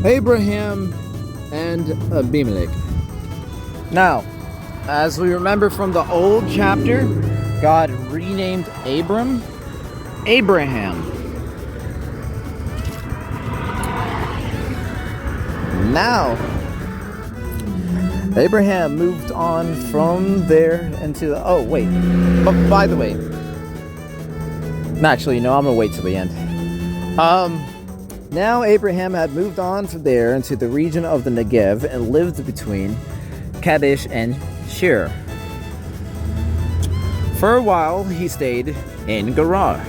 Abraham and Abimelek. Now, as we remember from the old chapter, God renamed Abram Abraham. Now, Abraham moved on from there into the... Oh, wait. But by the way... Actually, no, I'm going to wait till the end. Now Abraham had moved on from there into the region of the Negev and lived between Kadesh and Shur. For a while, he stayed in Gerar.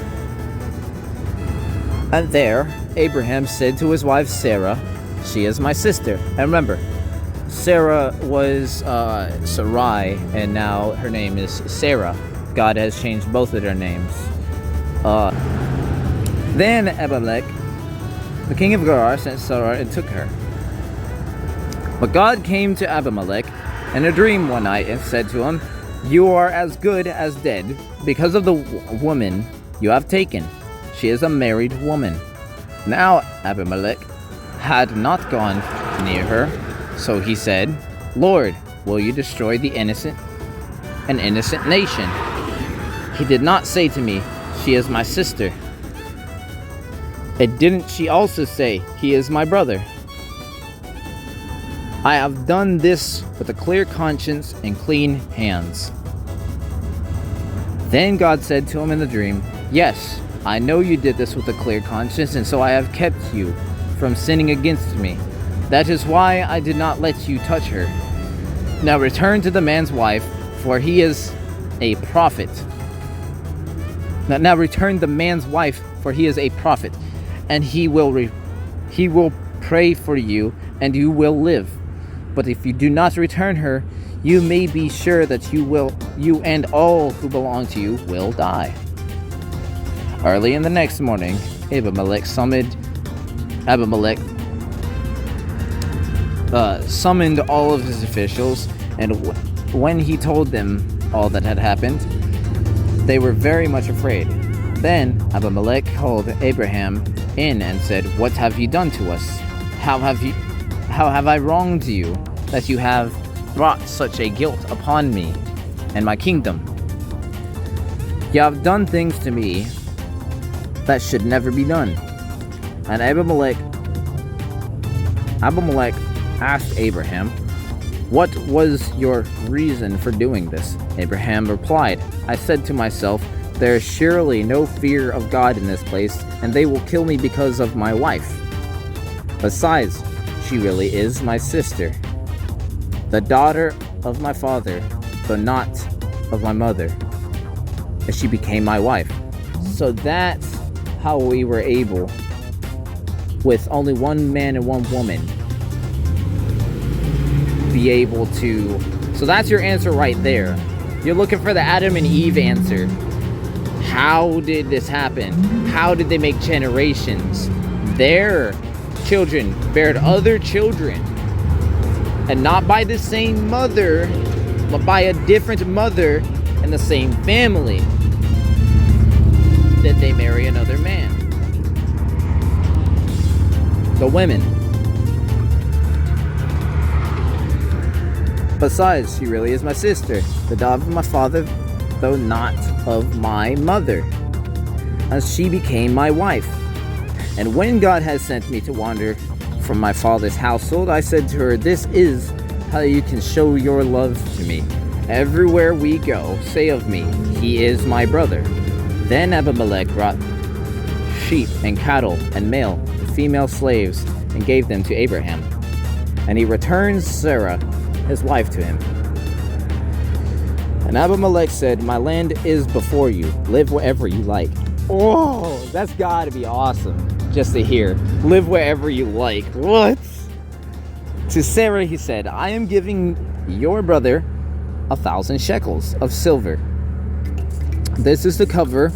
And there, Abraham said to his wife Sarah, "She is my sister." And remember, Sarah was Sarai, and now her name is Sarah. God has changed both of their names. Then Abimelek, the king of Gerar, sent Sarah and took her. But God came to Abimelek in a dream one night and said to him, "You are as good as dead because of the woman you have taken. She is a married woman." Now Abimelek had not gone near her, so he said, "Lord, will you destroy an innocent nation?" He did not say to me, "She is my sister." And didn't she also say, "He is my brother"? I have done this with a clear conscience and clean hands. Then God said to him in the dream, "Yes, I know you did this with a clear conscience, and so I have kept you from sinning against me. That is why I did not let you touch her. Now return to the man's wife, for he is a prophet. Now return the man's wife, for he is a prophet, and he will pray for you, and you will live. But if you do not return her, you may be sure that you and all who belong to you will die." Early in the next morning, Abimelek summoned all of his officials, and when he told them all that had happened, they were very much afraid. Then Abimelek called Abraham in and said, "What have you done to us? How have I wronged you, that you have brought such a guilt upon me and my kingdom? You have done things to me that should never be done." And Abimelek asked Abraham, "What was your reason for doing this?" Abraham replied, "I said to myself, there is surely no fear of God in this place, and they will kill me because of my wife. Besides, she really is my sister, the daughter of my father, though not of my mother, and she became my wife." So that's how we were able, with only one man and one woman, be able to... So that's your answer right there. You're looking for the Adam and Eve answer. How did this happen? How did they make generations? Their children bared other children, and not by the same mother, but by a different mother in the same family. Did they marry another man? The women. Besides, she really is my sister, the daughter of my father, though not of my mother, as she became my wife. And when God has sent me to wander from my father's household, I said to her, "This is how you can show your love to me. Everywhere we go, say of me, he is my brother." Then Abimelek brought sheep and cattle and male and female slaves and gave them to Abraham. And he returned Sarah, his wife, to him. And Abimelek said, "My land is before you. Live wherever you like." Oh, that's gotta be awesome just to hear. Live wherever you like. What? To Sarah he said, "I am giving your brother 1,000 shekels of silver. This is to cover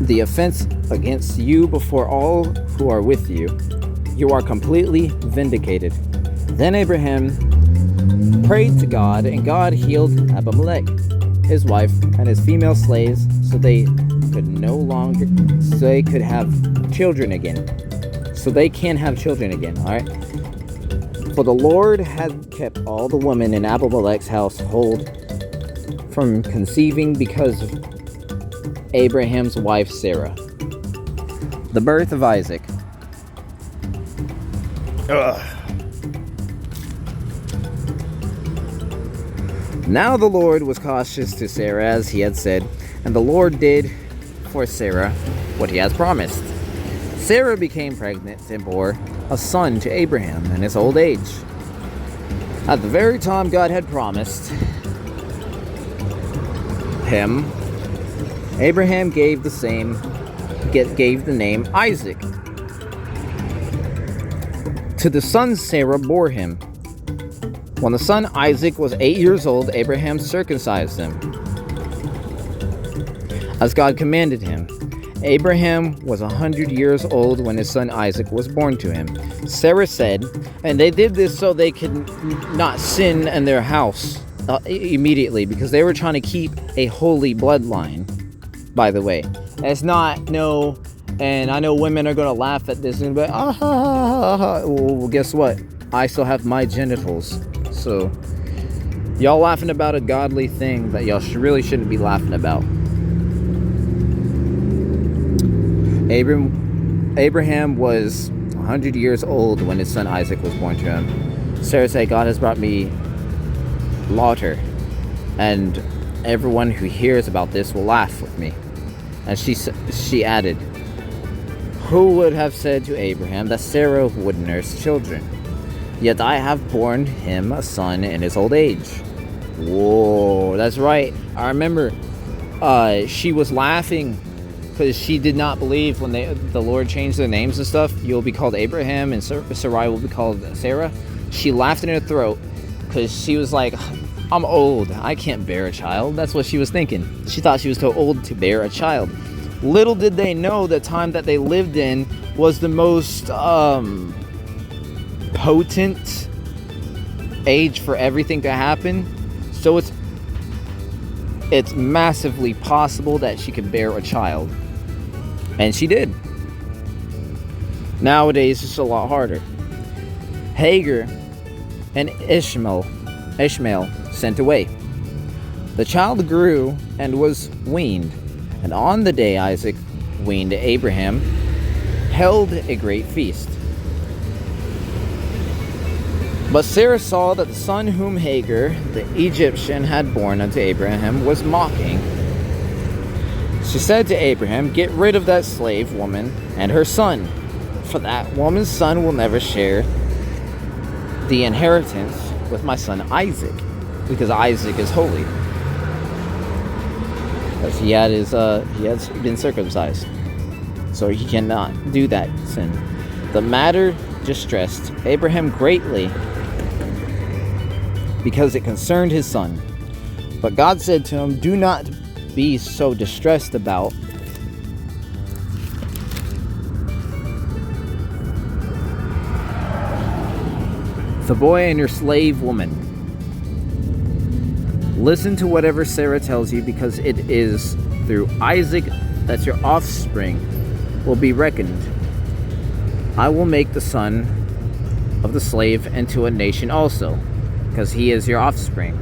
the offense against you before all who are with you. You are completely vindicated." Then Abraham prayed to God, and God healed Abimelek, his wife, and his female slaves, so they could have children again. so they can have children again, alright? For the Lord had kept all the women in Abimelek's household from conceiving because of Abraham's wife Sarah. The birth of Isaac. Now the Lord was cautious to Sarah as he had said, and the Lord did for Sarah what he has promised. Sarah became pregnant and bore a son to Abraham in his old age. At the very time God had promised him, Abraham gave the name Isaac to the son Sarah bore him. When the son Isaac was 8 years old, Abraham circumcised him, as God commanded him. Abraham was 100 years old when his son Isaac was born to him. Sarah said, and they did this so they could not sin in their house immediately, because they were trying to keep a holy bloodline, by the way. It's not, no, and I know women are going to laugh at this and be like, well, guess what? I still have my genitals. So, y'all laughing about a godly thing that y'all really shouldn't be laughing about. Abraham was 100 years old when his son Isaac was born to him. Sarah said, God has brought me laughter, and everyone who hears about this will laugh with me. And she added, who would have said to Abraham that Sarah would nurse children? Yet I have borne him a son in his old age. Whoa, that's right. I remember she was laughing because she did not believe when the Lord changed their names and stuff. You'll be called Abraham and Sarai will be called Sarah. She laughed in her throat because she was like, I'm old. I can't bear a child. That's what she was thinking. She thought she was too old to bear a child. Little did they know the time that they lived in was the most potent age for everything to happen. So it's massively possible that she could bear a child. And she did. Nowadays, it's a lot harder. Hagar and Ishmael sent away. The child grew and was weaned. And on the day Isaac weaned Abraham, held a great feast. But Sarah saw that the son whom Hagar, the Egyptian, had born unto Abraham was mocking. She said to Abraham, get rid of that slave woman and her son, for that woman's son will never share the inheritance with my son Isaac, because Isaac is holy. Because he had been circumcised, so he cannot do that sin. The matter distressed Abraham greatly, because it concerned his son. But God said to him, do not be so distressed about the boy and your slave woman. Listen to whatever Sarah tells you, because it is through Isaac that your offspring will be reckoned. I will make the son of the slave into a nation also, because he is your offspring.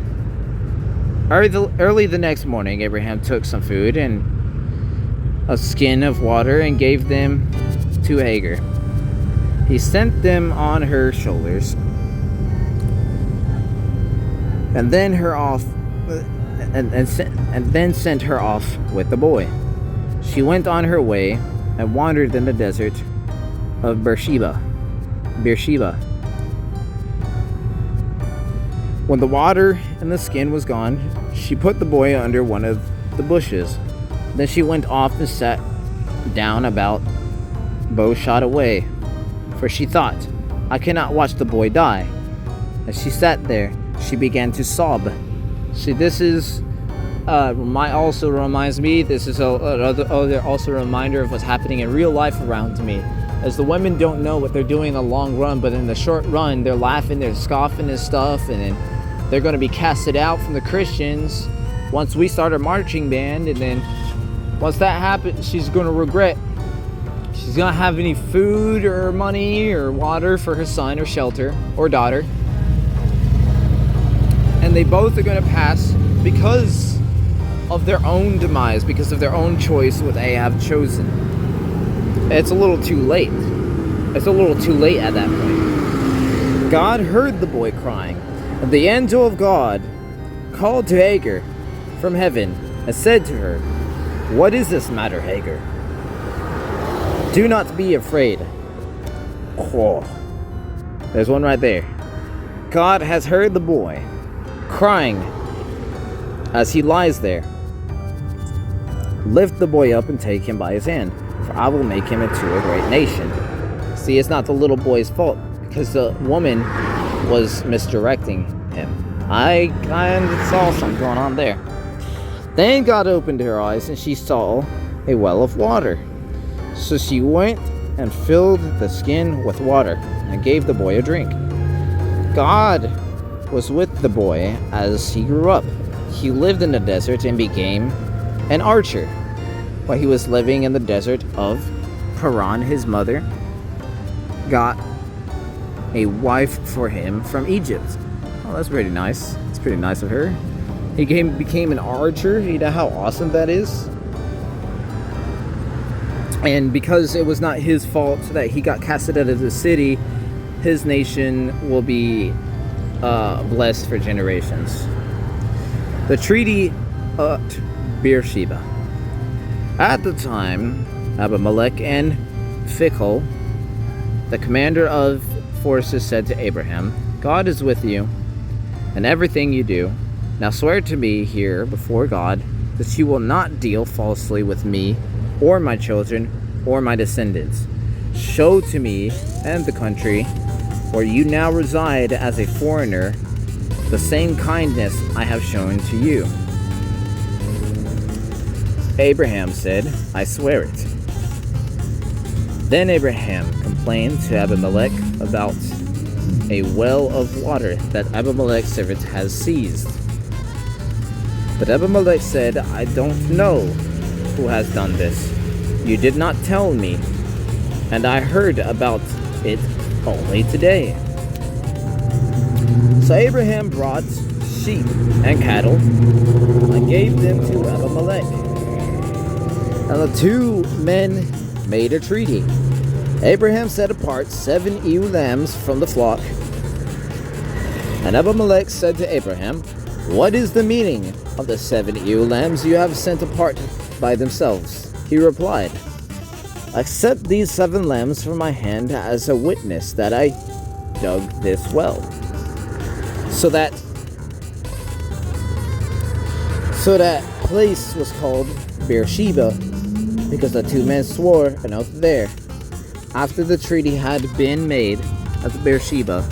Early the next morning, Abraham took some food and a skin of water and gave them to Hagar. He sent them on her shoulders, and then sent her off with the boy. She went on her way and wandered in the desert of Beersheba. When the water and the skin was gone, she put the boy under one of the bushes. Then she went off and sat down about bow shot away, for she thought, I cannot watch the boy die. As she sat there, she began to sob. See, this is also reminds me, this is also a reminder of what's happening in real life around me. As the women don't know what they're doing in the long run, but in the short run, they're laughing, they're scoffing and stuff, and then they're going to be casted out from the Christians once we start a marching band, and then once that happens, she's going to regret. she's not have any food or money or water for her son or shelter or daughter. And they both are going to pass because of their own demise, because of their own choice, what they have chosen. It's a little too late. It's a little too late at that point. God heard the boy crying, and the angel of God called to Hagar from heaven and said to her, "What is this matter, Hagar? Do not be afraid." Oh, there's one right there. God has heard the boy crying as he lies there. Lift the boy up and take him by his hand, for I will make him into a great nation. See, it's not the little boy's fault, because the woman was misdirecting him. I kind of saw something going on there. Then God opened her eyes, and she saw a well of water. So she went and filled the skin with water, and gave the boy a drink. God was with the boy as he grew up. He lived in the desert and became an archer. While he was living in the desert of Paran, his mother got a wife for him from Egypt. Oh, that's pretty nice. It's pretty nice of her. He became an archer. You know how awesome that is? And because it was not his fault that he got casted out of the city, his nation will be blessed for generations. The treaty at Beersheba. At the time, Abimelek and Phicol, the commander of forces, said to Abraham, "God is with you in everything you do. Now swear to me here before God that you will not deal falsely with me or my children or my descendants. Show to me and the country where you now reside as a foreigner the same kindness I have shown to you." Abraham said, "I swear it." Then Abraham complained to Abimelek about a well of water that Abimelek's servant has seized. But Abimelek said, "I don't know who has done this. You did not tell me, and I heard about it only today." So Abraham brought sheep and cattle and gave them to Abimelek. And the two men made a treaty. Abraham set apart 7 ewe lambs from the flock. And Abimelek said to Abraham, "What is the meaning of the 7 ewe lambs you have sent apart by themselves?" He replied, "Accept these 7 lambs from my hand as a witness that I dug this well. So that place was called Beersheba, because the 2 men swore an oath there." After the treaty had been made at Beersheba,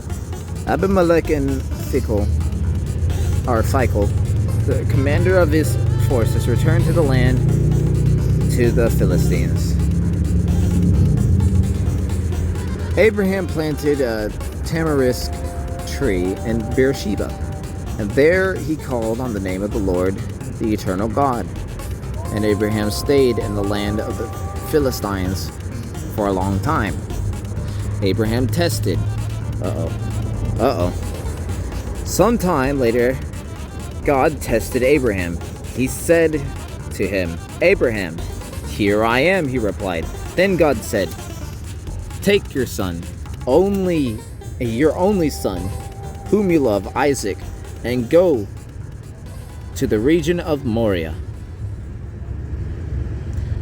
Abimelek and Phicol, the commander of his forces, returned to the land to the Philistines. Abraham planted a tamarisk tree in Beersheba, and there he called on the name of the Lord, the eternal God. And Abraham stayed in the land of the Philistines for a long time. Abraham tested. Sometime later, God tested Abraham. He said to him, "Abraham." "Here I am," he replied. Then God said, "Take your son, your only son, whom you love, Isaac, and go to the region of Moriah.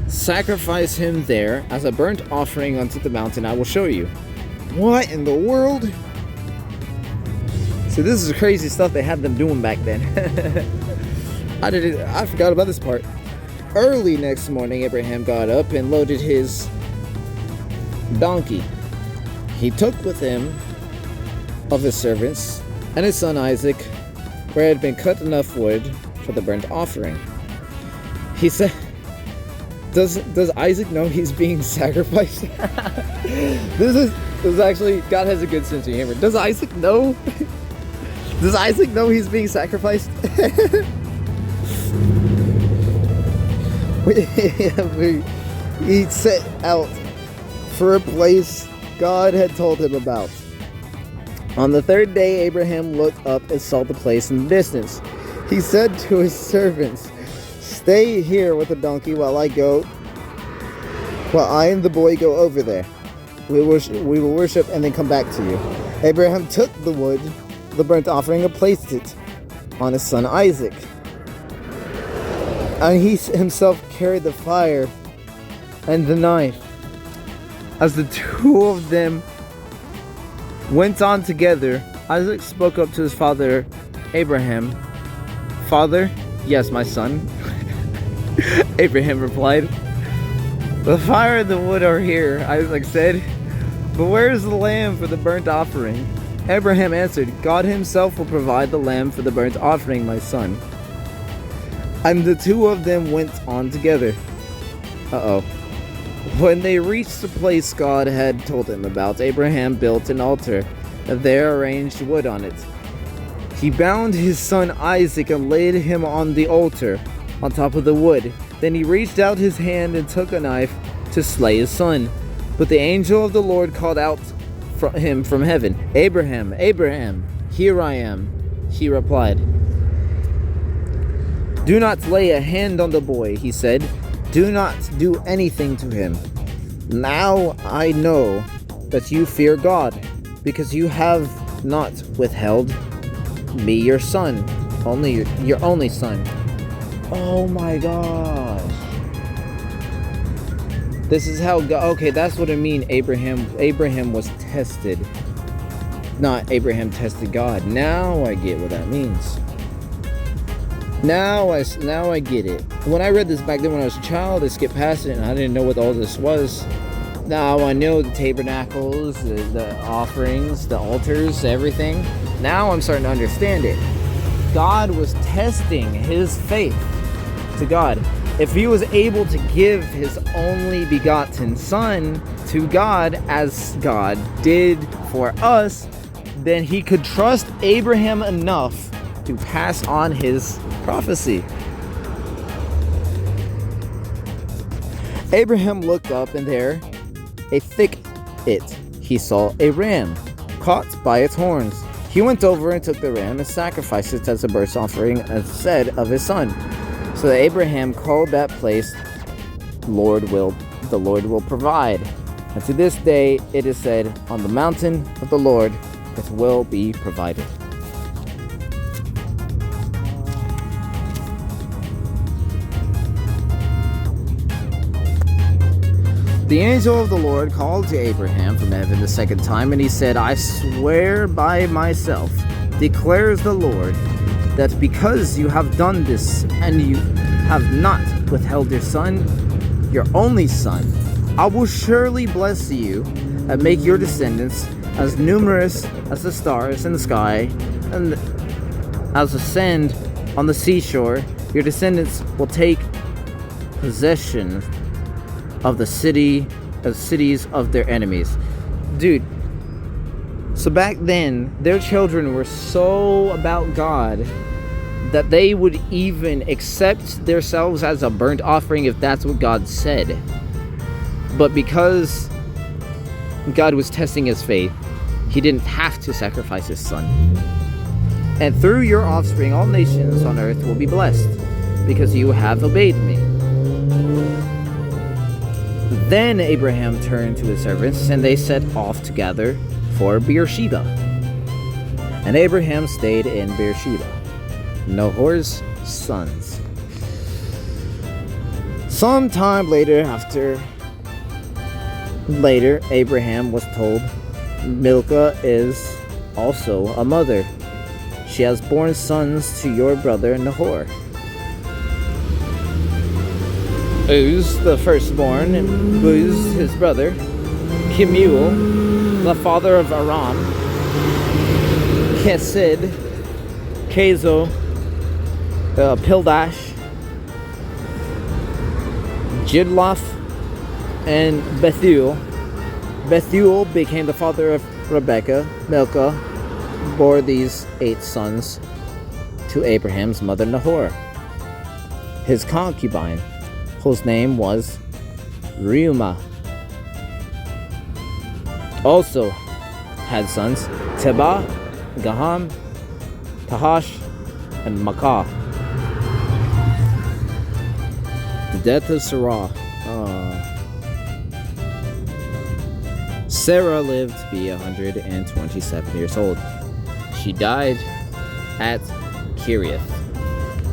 Sacrifice him there as a burnt offering unto the mountain I will show you." What in the world? So this is crazy stuff they had them doing back then. I forgot about this part. Early next morning, Abraham got up and loaded his donkey. He took with him of his servants and his son Isaac, where had been cut enough wood for the burnt offering. He said, Does Isaac know he's being sacrificed? This is actually, God has a good sense of humor. Does Isaac know? Does Isaac know he's being sacrificed? He set out for a place God had told him about. On the third day, Abraham looked up and saw the place in the distance. He said to his servants, "Stay here with the donkey while I and the boy go over there. We will worship and then come back to you." Abraham took the wood, the burnt offering, and placed it on his son Isaac. And he himself carried the fire and the knife. As the two of them went on together, Isaac spoke up to his father Abraham. "Father?" "Yes, my son." Abraham replied. "The fire and the wood are here," Isaac said, "but where is the lamb for the burnt offering?" Abraham answered, "God himself will provide the lamb for the burnt offering, my son." And the two of them went on together. When they reached the place God had told him about, Abraham built an altar and there arranged wood on it. He bound his son Isaac and laid him on the altar on top of the wood. Then he reached out his hand and took a knife to slay his son. But the angel of the Lord called out him from heaven, "Abraham, Abraham." "Here I am," he replied. "Do not lay a hand on the boy," he said. "Do not do anything to him. Now I know that you fear God, because you have not withheld me, your son, your only son." Oh my gosh. This is how God, okay, that's what I mean. Abraham was tested. Not Abraham tested God. Now I get what that means. Now I get it. When I read this back then when I was a child, I skipped past it and I didn't know what all this was. Now I know the tabernacles, the offerings, the altars, everything. Now I'm starting to understand it. God was testing his faith to God. If he was able to give his only begotten son to God as God did for us, then he could trust Abraham enough to pass on his prophecy. Abraham looked up, and there, a thicket, he saw a ram caught by its horns. He went over and took the ram and sacrificed it as a burnt offering instead of his son. So that Abraham called that place, the Lord will provide. And to this day it is said, on the mountain of the Lord it will be provided. The angel of the Lord called to Abraham from heaven the second time, and he said, "I swear by myself, declares the Lord, that because you have done this, and you have not withheld your son, your only son, I will surely bless you and make your descendants as numerous as the stars in the sky and as the sand on the seashore. Your descendants will take possession of the cities of their enemies." Dude, so back then, their children were so about God that they would even accept themselves as a burnt offering if that's what God said. But because God was testing his faith, he didn't have to sacrifice his son. "And through your offspring, all nations on earth will be blessed, because you have obeyed me." Then Abraham turned to his servants, and they set off together for Beersheba. And Abraham stayed in Beersheba, Nahor's sons. Sometime later, Abraham was told, "Milcah is also a mother. She has borne sons to your brother Nahor." Uz, the firstborn, and Buz, his brother, Kemuel, the father of Aram, Kesed, Kezo, Pildash, Jidlaph, and Bethuel. Bethuel became the father of Rebekah. Milcah bore these 8 sons to Abraham's mother Nahor, his concubine, whose name was Reumah. also had sons, Tebah, Gaham, Tahash, and Makah. The death of Sarah. Sarah lived to be 127 years old. She died at Kiriath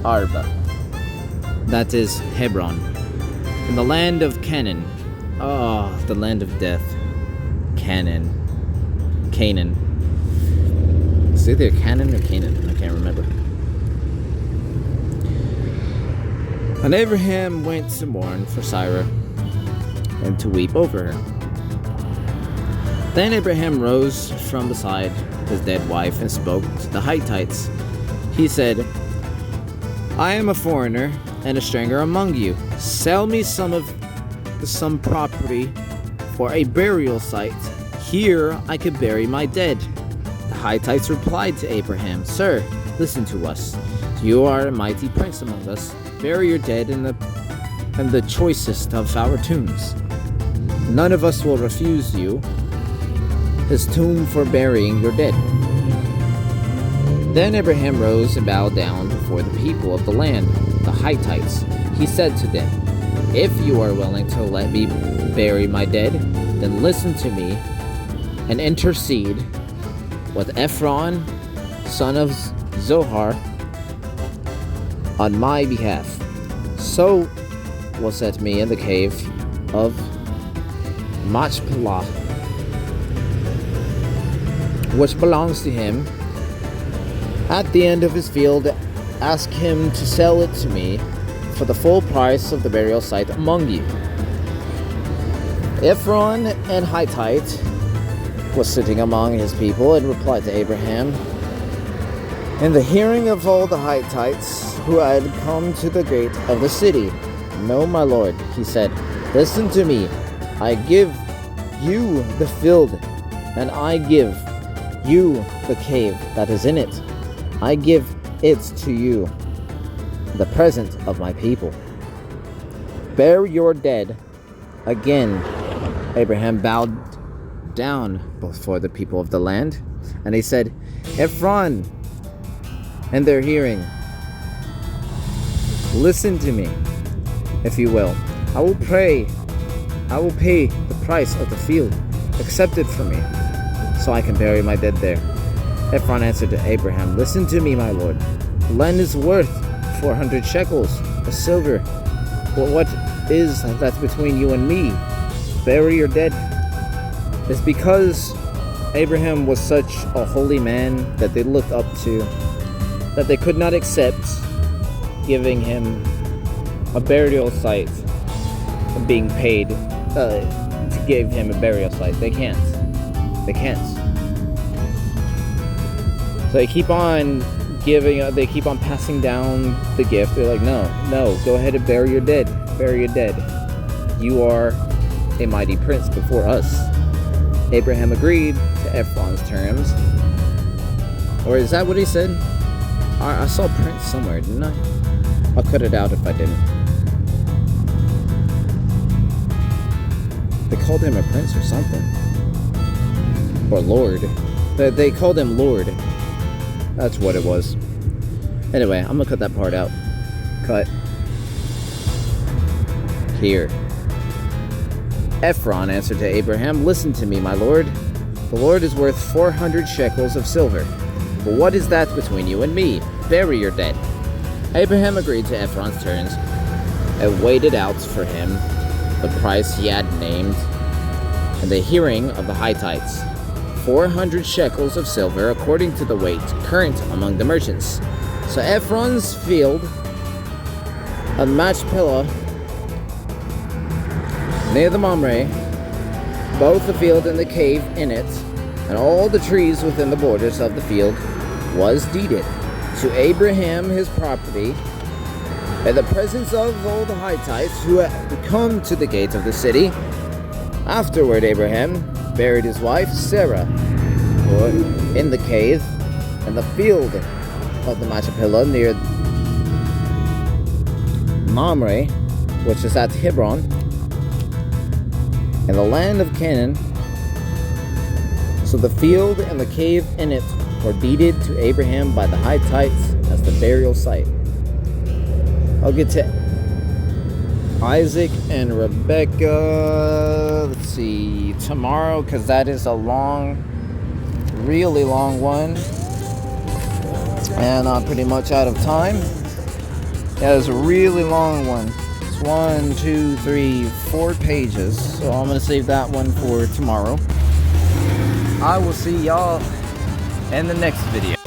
Arba, that is Hebron, in the land of Canaan. The land of death. Canaan. It's either Canaan or Canaan, I can't remember. And Abraham went to mourn for Sarah and to weep over her. Then Abraham rose from beside his dead wife and spoke to the Hittites. He said, I am a foreigner and a stranger among you. Sell me some property for a burial site. Here I could bury my dead. The Hittites replied to Abraham, Sir, listen to us. You are a mighty prince among us. Bury your dead in the choicest of our tombs. None of us will refuse you his tomb for burying your dead. Then Abraham rose and bowed down before the people of the land, the Hittites. He said to them, If you are willing to let me bury my dead, then listen to me and intercede with Ephron, son of Zohar, on my behalf. So will set me in the cave of Machpelah, which belongs to him. At the end of his field, ask him to sell it to me for the full price of the burial site among you. Ephron and Hittite was sitting among his people and replied to Abraham, in the hearing of all the Hittites who had come to the gate of the city, No, my lord, he said, listen to me. I give you the field, and I give you the cave that is in it. I give it to you, the present of my people. Bury your dead. Again, Abraham bowed down before the people of the land, and he said, Ephron, and their hearing, listen to me, if you will. I will pay the price of the field. Accept it from me, so I can bury my dead there. Ephron answered to Abraham, listen to me, my lord. The land is worth 400 shekels of silver. But what is that between you and me? Bury your dead. It's because Abraham was such a holy man that they looked up to, that they could not accept giving him a burial site and being paid to give him a burial site. They can't. So they keep on they keep on passing down the gift. They're like, no, go ahead and bury your dead. Bury your dead. You are a mighty prince before us. Abraham agreed to Ephron's terms. Or is that what he said? I saw prince somewhere, didn't I? I'll cut it out if I didn't. They called him a prince or something. Or lord. They called him lord. That's what it was. Anyway, I'm gonna cut that part out. Cut. Here. Ephron answered to Abraham, listen to me, my lord. The Lord is worth 400 shekels of silver. But what is that between you and me? Bury your dead. Abraham agreed to Ephron's terms and weighed out for him the price he had named in the hearing of the Hittites, 400 shekels of silver according to the weight current among the merchants. So Ephron's field on Machpelah near the Mamre, both the field and the cave in it, and all the trees within the borders of the field, was deeded to Abraham his property, in the presence of all the Hittites who had come to the gate of the city. Afterward, Abraham buried his wife Sarah in the cave and the field of the Machpelah near Mamre, which is at Hebron, in the land of Canaan, So the field and the cave in it were deeded to Abraham by the Hittites as the burial site. I'll get to Isaac and Rebecca, let's see, tomorrow, because that is a long, really long one. And I'm pretty much out of time. Yeah, it's a really long one. It's 1, 2, 3, 4 pages. So I'm going to save that one for tomorrow. I will see y'all in the next video.